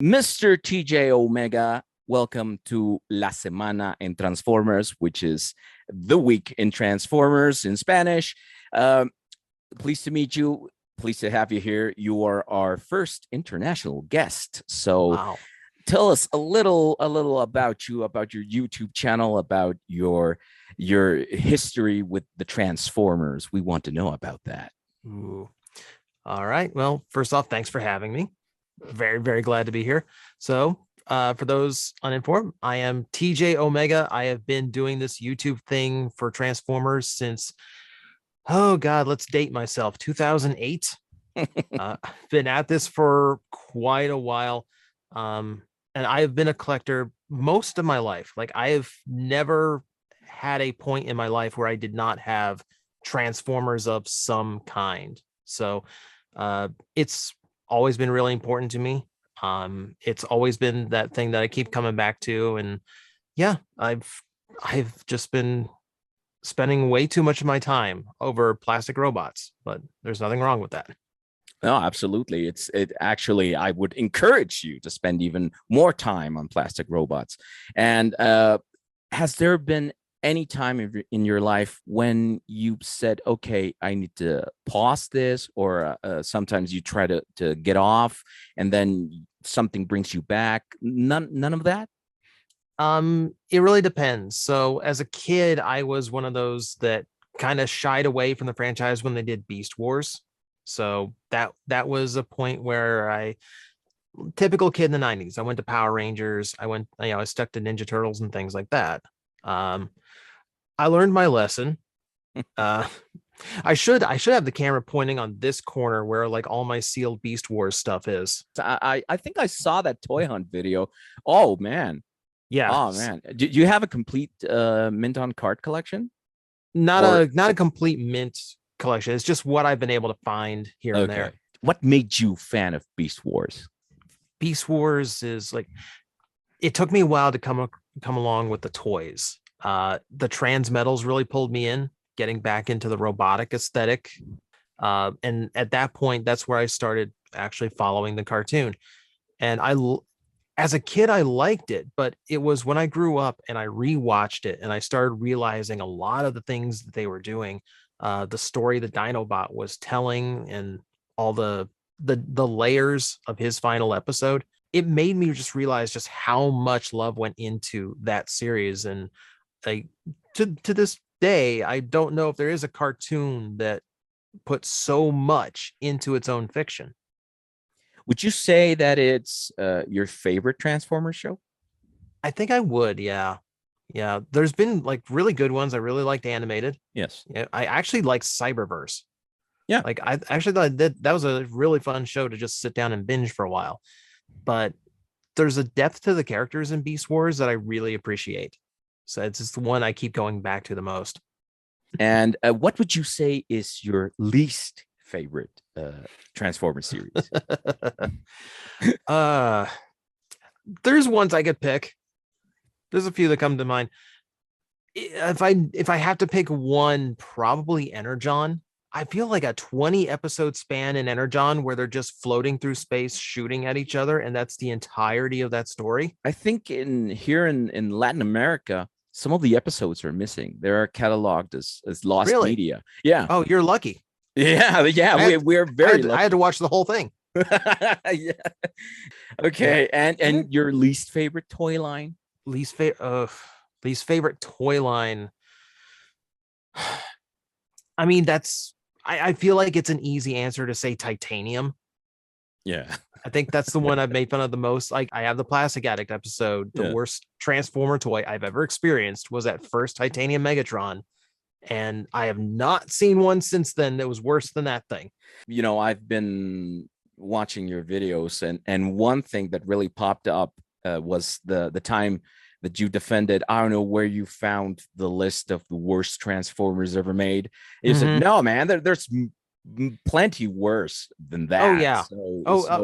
Mr. TJomega, welcome to La Semana en Transformers, which is the week in Transformers in Spanish. Pleased to meet you. Pleased to have you here. You are our first international guest. So Wow. tell us a little about you, about your YouTube channel, about your history with the Transformers. We want to know about that. Ooh. All right. Well, first off, thanks for having me. Very, very glad to be here. So, for those uninformed, I am TJomega. I have been doing this YouTube thing for Transformers since, oh God, let's date myself, 2008. Been at this for quite a while. And I have been a collector most of my life. Like, I have never had a point in my life where I did not have Transformers of some kind. So, it's always been really important to me. It's always been that thing that I keep coming back to. And yeah, I've just been spending way too much of my time over plastic robots, but there's nothing wrong with that. No, absolutely. It actually, I would encourage you to spend even more time on plastic robots. And has there been any time in your life when you said, okay, I need to pause this, or sometimes you try to get off and then something brings you back? None of that? It really depends. So as a kid, I was one of those that kind of shied away from the franchise when they did Beast Wars. So that was a point where typical kid in the 90s. I went to Power Rangers. I stuck to Ninja Turtles and things like that. I learned my lesson. I should have the camera pointing on this corner where like all my sealed Beast Wars stuff is. I think I saw that Toy Hunt video. Oh man. Yeah. Oh man. Do you have a complete mint on card collection? Not a complete mint collection. It's just what I've been able to find here and there. What made you a fan of Beast Wars? Beast Wars is like, it took me a while to come along with the toys. The trans metals really pulled me in, getting back into the robotic aesthetic. And at that point, that's where I started actually following the cartoon. And as a kid, I liked it, but it was when I grew up and I rewatched it and I started realizing a lot of the things that they were doing, the story that Dinobot was telling, and all the layers of his final episode. It made me just realize just how much love went into that series. And like to this day, I don't know if there is a cartoon that puts so much into its own fiction. Would you say that it's your favorite Transformers show? I think I would. Yeah. Yeah. There's been like really good ones. I really liked animated. Yes. Yeah. I actually like Cyberverse. Yeah. Like I actually thought that was a really fun show to just sit down and binge for a while. But there's a depth to the characters in Beast Wars that I really appreciate. So it's just the one I keep going back to the most. And what would you say is your least favorite Transformers series? There's ones I could pick. There's a few that come to mind. If I have to pick one, probably Energon. I feel like a 20 episode span in Energon where they're just floating through space shooting at each other, and that's the entirety of that story. I think here in Latin America, some of the episodes are missing. They're cataloged as lost media. Yeah. Oh, you're lucky. Yeah. We're very lucky. I had to watch the whole thing. Yeah. Okay. And your least favorite toy line? Least favorite toy line. I mean, I feel like it's an easy answer to say Titanium. Yeah. I think that's the one I've made fun of the most. Like, I have the Plastic Addict episode. The worst Transformer toy I've ever experienced was that first Titanium Megatron. And I have not seen one since then that was worse than that thing. You know, I've been watching your videos, and one thing that really popped up was the time that you defended. I don't know where you found the list of the worst Transformers ever made. You said, no, man, there's plenty worse than that. Oh yeah.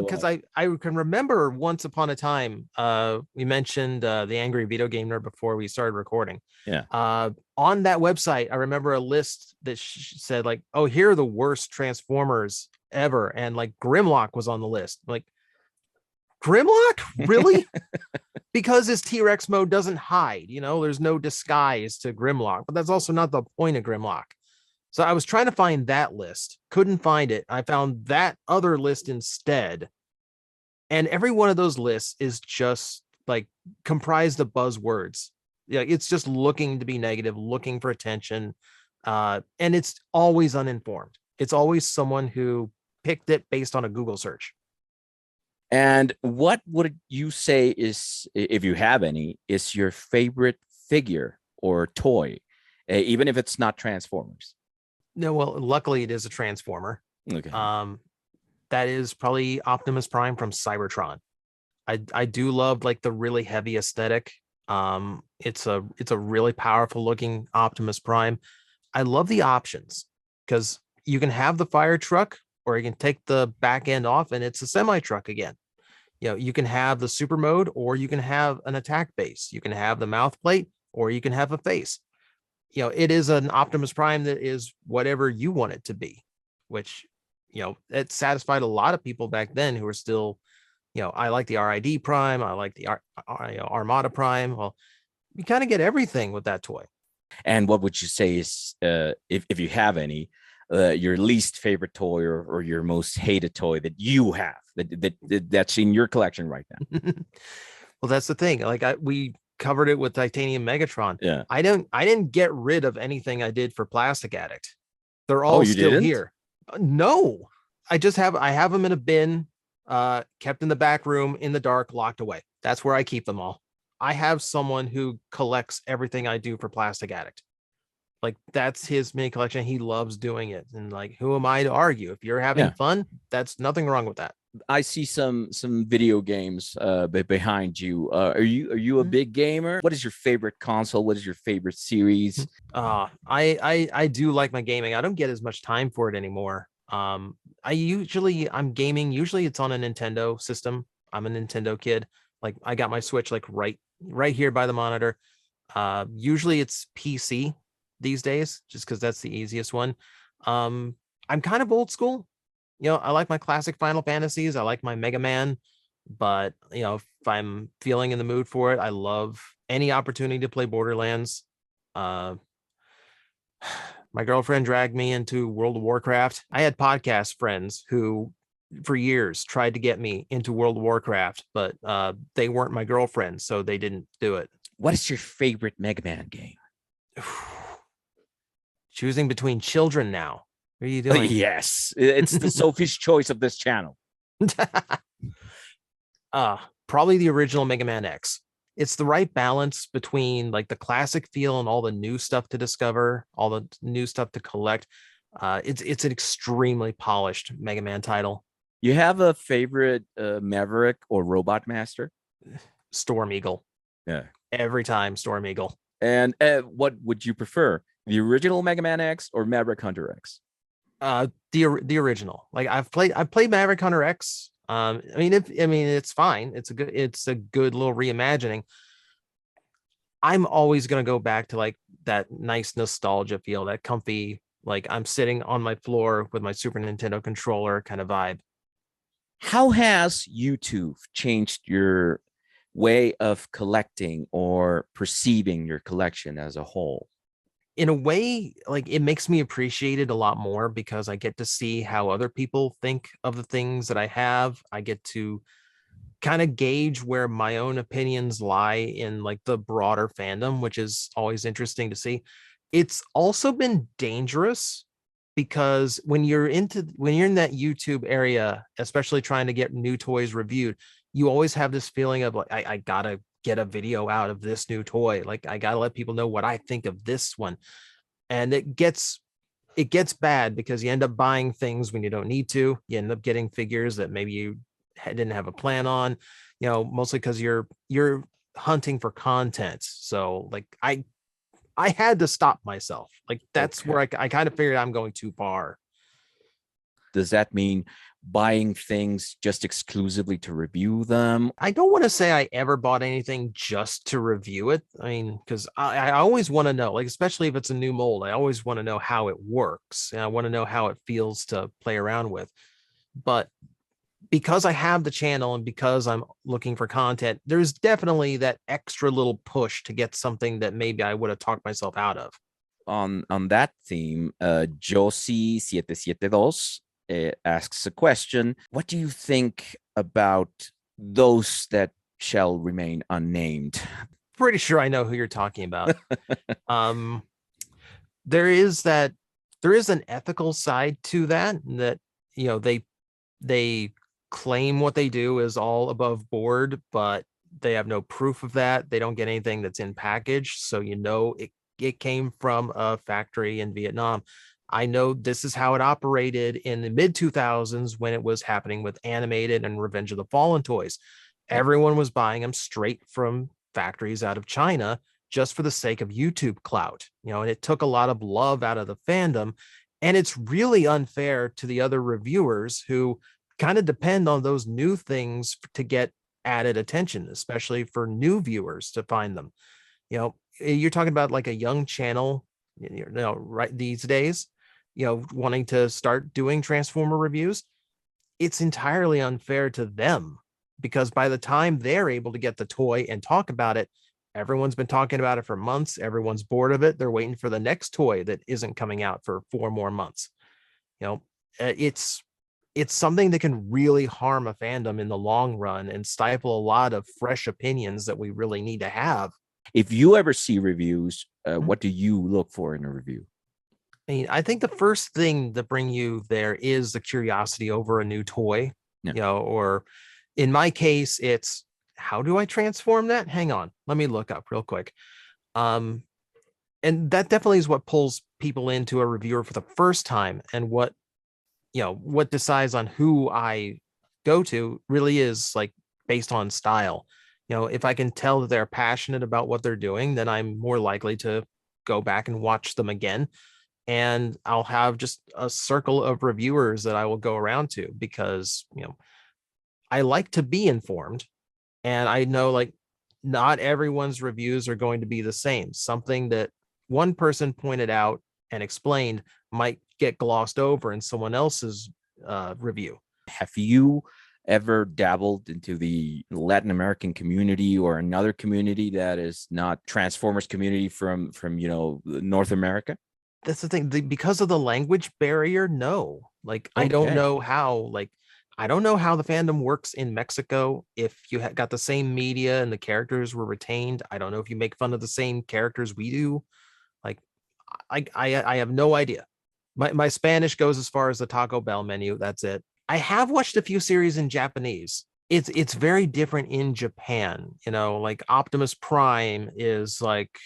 Because I can remember once upon a time, we mentioned the Angry Video Game Nerd before we started recording. Yeah. On that website, I remember a list that said like, oh, here are the worst Transformers ever, and like Grimlock was on the list. Like, Grimlock? Really? Because his T-Rex mode doesn't hide, there's no disguise to Grimlock, but that's also not the point of Grimlock. So I was trying to find that list, couldn't find it. I found that other list instead. And every one of those lists is just like comprised of buzzwords. Yeah, it's just looking to be negative, looking for attention. And it's always uninformed. It's always someone who picked it based on a Google search. And what would you say is, if you have any, is your favorite figure or toy, even if it's not Transformers? No, well, luckily it is a Transformer. Okay. That is probably Optimus Prime from Cybertron. I do love like the really heavy aesthetic. It's a really powerful looking Optimus Prime. I love the options because you can have the fire truck or you can take the back end off and it's a semi truck again. You can have the super mode or you can have an attack base. You can have the mouth plate or you can have a face. It is an Optimus Prime that is whatever you want it to be, which, it satisfied a lot of people back then who were still, I like the RID Prime. I like the Armada Prime. Well, you kind of get everything with that toy. And what would you say is, if you have any, your least favorite toy or your most hated toy that you have that's in your collection right now? Well, that's the thing. Like we covered it with Titanium Megatron. Yeah. I didn't get rid of anything I did for Plastic Addict. They're all still didn't? here. No, I have them in a bin, kept in the back room in the dark, locked away. That's where I keep them all. I have someone who collects everything I do for Plastic Addict. Like that's his mini collection. He loves doing it. And like, who am I to argue? If you're having fun, that's nothing wrong with that. I see some video games behind you. Are you a big gamer? What is your favorite console? What is your favorite series? I do like my gaming. I don't get as much time for it anymore. I'm gaming. Usually it's on a Nintendo system. I'm a Nintendo kid. Like I got my Switch like right here by the monitor. Usually it's PC these days, just because that's the easiest one. I'm kind of old school. I like my classic Final Fantasies. I like my Mega Man, but if I'm feeling in the mood for it, I love any opportunity to play Borderlands. My girlfriend dragged me into World of Warcraft. I had podcast friends who for years tried to get me into World of Warcraft, but they weren't my girlfriends, so they didn't do it. What is your favorite Mega Man game? Choosing between children now. What are you doing? Yes, it's the Sophie's choice of this channel. Probably the original Mega Man X. It's the right balance between like the classic feel and all the new stuff to discover, all the new stuff to collect. It's an extremely polished Mega Man title. You have a favorite Maverick or Robot Master? Storm Eagle. Yeah. Every time Storm Eagle. And what would you prefer? The original Mega Man X or Maverick Hunter X? The original. Like I've played Maverick Hunter X. It's fine. It's a good little reimagining. I'm always gonna go back to like that nice nostalgia feel, that comfy, like I'm sitting on my floor with my Super Nintendo controller kind of vibe. How has YouTube changed your way of collecting or perceiving your collection as a whole? In a way, like it makes me appreciate it a lot more because I get to see how other people think of the things that I have. I get to kind of gauge where my own opinions lie in like the broader fandom, which is always interesting to see. It's also been dangerous because when you're in that YouTube area, especially trying to get new toys reviewed, you always have this feeling of like, I gotta get a video out of this new toy. Like I gotta let people know what I think of this one. And it gets bad because you end up buying things when you don't need to. You end up getting figures that maybe you didn't have a plan on, mostly because you're hunting for content. So like I had to stop myself. Like that's where I kind of figured I'm going too far. Does that mean buying things just exclusively to review them? I don't want to say I ever bought anything just to review it. I mean, because I always want to know, like, especially if it's a new mold, I always want to know how it works. And I want to know how it feels to play around with. But because I have the channel and because I'm looking for content, there's definitely that extra little push to get something that maybe I would have talked myself out of. On that theme, Josie772 asks a question. What do you think about those that shall remain unnamed? Pretty sure I know who you're talking about. um, there is an ethical side to that, you know, they claim what they do is all above board, but they have no proof of that. They don't get anything that's in package, so you know it came from a factory in Vietnam. I know this is how it operated in the mid 2000s when it was happening with animated and Revenge of the Fallen toys. Everyone was buying them straight from factories out of China just for the sake of YouTube clout, you know, and it took a lot of love out of the fandom. And it's really unfair to the other reviewers who kind of depend on those new things to get added attention, especially for new viewers to find them. You know, you're talking about like a young channel, you know, right these days, you know, wanting to start doing Transformer reviews. It's entirely unfair to them because by the time they're able to get the toy and talk about it, everyone's been talking about it for months. Everyone's bored of it. They're waiting for the next toy that isn't coming out for 4 more months. You know, it's something that can really harm a fandom in the long run and stifle a lot of fresh opinions that we really need to have. If you ever see reviews, what do you look for in a review? I mean, I think the first thing that bring you there is the curiosity over a new toy, Yeah. you know, or in my case, it's how do I transform that? Hang on, let me look up real quick. And that definitely is what pulls people into a reviewer for the first time, and what, you know, what decides on who I go to really is like based on style. You know, if I can tell that they're passionate about what they're doing, then I'm more likely to go back and watch them again. And I'll have just a circle of reviewers that I will go around to because, you know, I like to be informed, and I know like not everyone's reviews are going to be the same. Something that one person pointed out and explained might get glossed over in someone else's review. Have you ever dabbled into the Latin American community or another community that is not Transformers community from you know, North America? That's the thing. Because of the language barrier, no. Like I don't know how. I don't know how the fandom works in Mexico. If you got the same media and the characters were retained, I don't know if you make fun of the same characters we do. Like I have no idea. My Spanish goes as far as the Taco Bell menu. That's it. I have watched a few series in Japanese. It's very different in Japan. You know, like Optimus Prime is like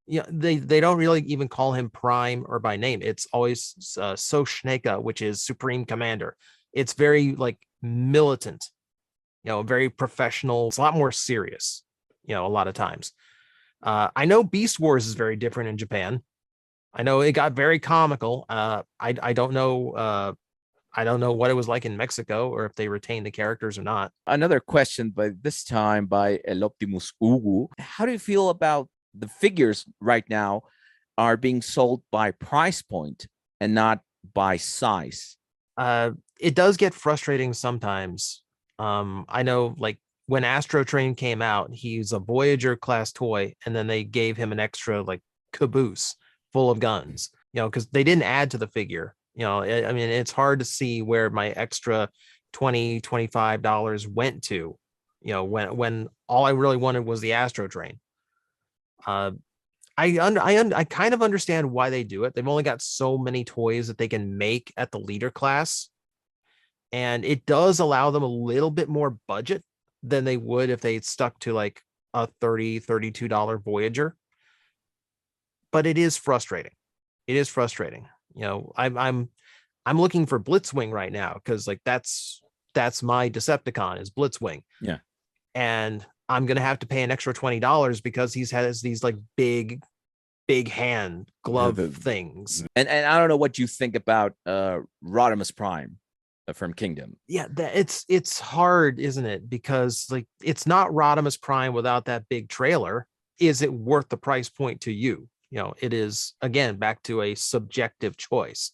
yeah, they don't really even call him Prime or by name. It's always Soshneka, which is Supreme Commander. It's very like militant, you know, very professional. It's a lot more serious, you know, a lot of times. I know Beast Wars is very different in Japan. I know it got very comical. I don't know. I don't know what it was like in Mexico or if they retained the characters or not. Another question, but this time by El Optimus Ugu. How do you feel about the figures right now are being sold by price point and not by size? It does get frustrating sometimes. I know like when Astro Train came out, he's a Voyager class toy, and then they gave him an extra like caboose full of guns, you know, because they didn't add to the figure. You know, I mean, it's hard to see where my extra $25 went to, you know, when all I really wanted was the Astro Train. I kind of understand why they do it. They've only got so many toys that they can make at the leader class, and it does allow them a little bit more budget than they would if they stuck to like a $32 Voyager. But it is frustrating. It is frustrating. You know, I'm looking for Blitzwing right now because like that's my Decepticon is Blitzwing. Yeah. And I'm gonna have to pay an extra $20 because he's has these like big hand glove things. And I don't know what you think about Rodimus Prime from Kingdom. Yeah, it's hard, isn't it? Because like it's not Rodimus Prime without that big trailer. Is it worth the price point to you? You know, it is, again, back to a subjective choice.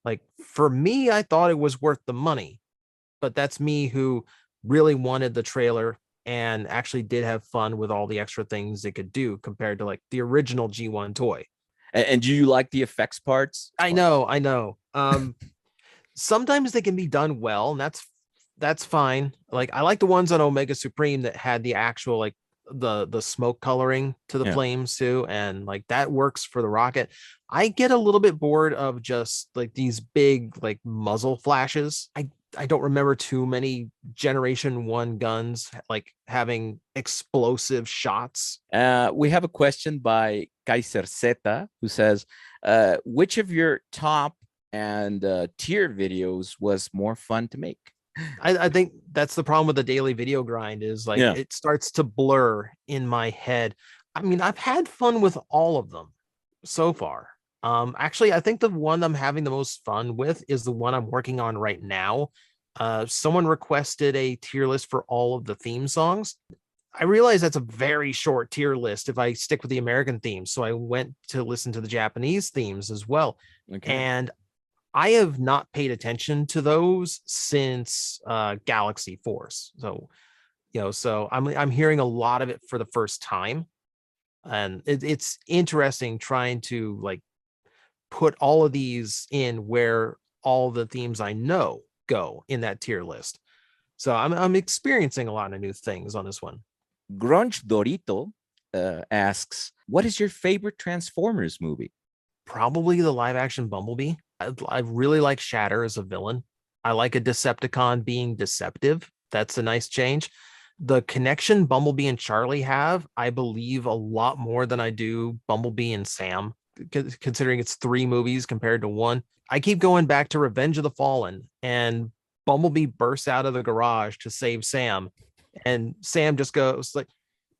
Like for me, I thought it was worth the money. but that's me who really wanted the trailer and actually did have fun with all the extra things it could do compared to like the original G1 toy. And do you like the effects parts? I know. Sometimes they can be done well, and that's fine. Like I like the ones on Omega Supreme that had the actual like the smoke coloring to the flames too, and like that works for the rocket. I get a little bit bored of just like these big like muzzle flashes. I don't remember too many Generation 1 guns like having explosive shots. We have a question by Kaiser Zeta, who says, which of your top and tier videos was more fun to make? I think that's the problem with the daily video grind is like it starts to blur in my head. I mean, I've had fun with all of them so far. Actually, I think the one I'm having the most fun with is the one I'm working on right now. Someone requested a tier list for all of the theme songs. I realize that's a very short tier list if I stick with the American themes. So I went to listen to the Japanese themes as well. Okay. And I have not paid attention to those since Galaxy Force. So, so I'm hearing a lot of it for the first time. And it's interesting trying to like put all of these in where all the themes I know go in that tier list. So I'm experiencing a lot of new things on this one. Grunge Dorito asks, what is your favorite Transformers movie? Probably the live action Bumblebee. I really like Shatter as a villain. I like a Decepticon being deceptive. That's a nice change. The connection Bumblebee and Charlie have, I believe a lot more than I do Bumblebee and Sam, considering it's 3 movies compared to 1. I keep going back to Revenge of the Fallen, and Bumblebee bursts out of the garage to save Sam, and Sam just goes like,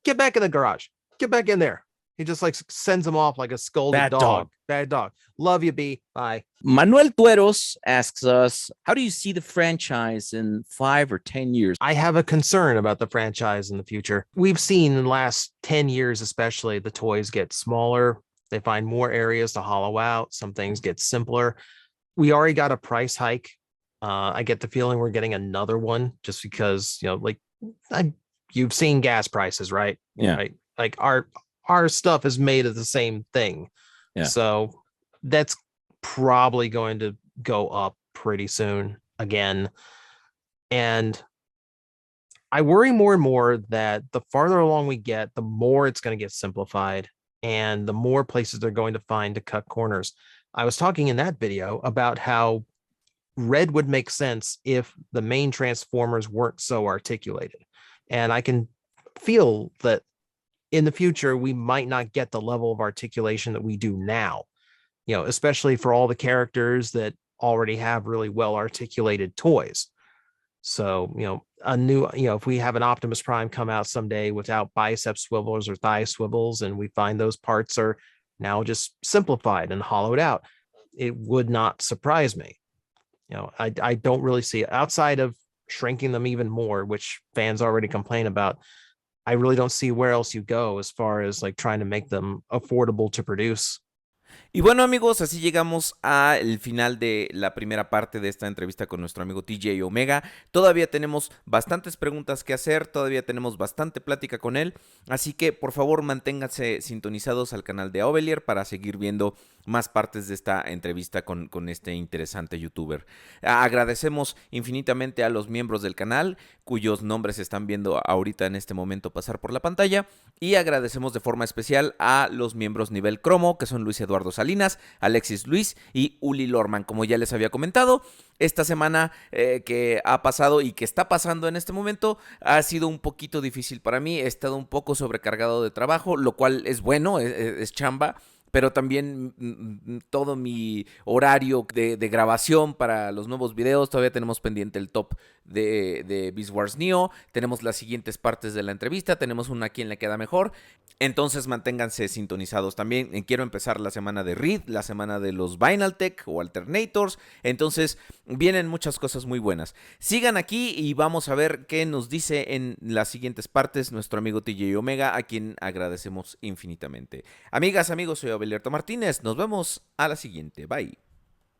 get back in the garage, get back in there. He just like sends him off like a scolded dog. Bad dog. Love you, B. Bye. Manuel Tueros asks us, how do you see the franchise in 5 or 10 years? I have a concern about the franchise in the future. We've seen in the last 10 years, especially, the toys get smaller. They find more areas to hollow out. Some things get simpler. We already got a price hike. I get the feeling we're getting another one just because, you've seen gas prices, right? Yeah. Right. Like our stuff is made of the same thing. Yeah. So that's probably going to go up pretty soon again. And I worry more and more that the farther along we get, the more it's going to get simplified and the more places they're going to find to cut corners. I was talking in that video about how red would make sense if the main Transformers weren't so articulated. And I can feel that in the future, we might not get the level of articulation that we do now, especially for all the characters that already have really well articulated toys. So, if we have an Optimus Prime come out someday without bicep swivels or thigh swivels, and we find those parts are now just simplified and hollowed out, it would not surprise me. I don't really see it outside of shrinking them even more, which fans already complain about. I really don't see where else you go as far as like trying to make them affordable to produce. Y bueno, amigos, así llegamos al final de la primera parte de esta entrevista con nuestro amigo TJomega. Todavía tenemos bastantes preguntas que hacer, todavía tenemos bastante plática con él, así que por favor manténganse sintonizados al canal de Auvelier para seguir viendo más partes de esta entrevista con este interesante youtuber. Agradecemos infinitamente a los miembros del canal, cuyos nombres están viendo ahorita en este momento pasar por la pantalla, y agradecemos de forma especial a los miembros nivel cromo, que son Luis Eduardo Salinas, Alexis Luis y Uli Lorman. Como ya les había comentado, esta semana que ha pasado y que está pasando en este momento ha sido un poquito difícil para mí. He estado un poco sobrecargado de trabajo, lo cual es bueno, es chamba, pero también todo mi horario de grabación para los nuevos videos. Todavía tenemos pendiente el top de Beast Wars Neo, tenemos las siguientes partes de la entrevista, tenemos una Quién le queda mejor, entonces manténganse sintonizados. También quiero empezar la semana de Reed, la semana de los Vinyltech o Alternators, entonces vienen muchas cosas muy buenas. Sigan aquí y vamos a ver qué nos dice en las siguientes partes nuestro amigo TJomega, a quien agradecemos infinitamente. Amigas, amigos, soy Auvelier Martínez, nos vemos a la siguiente, bye.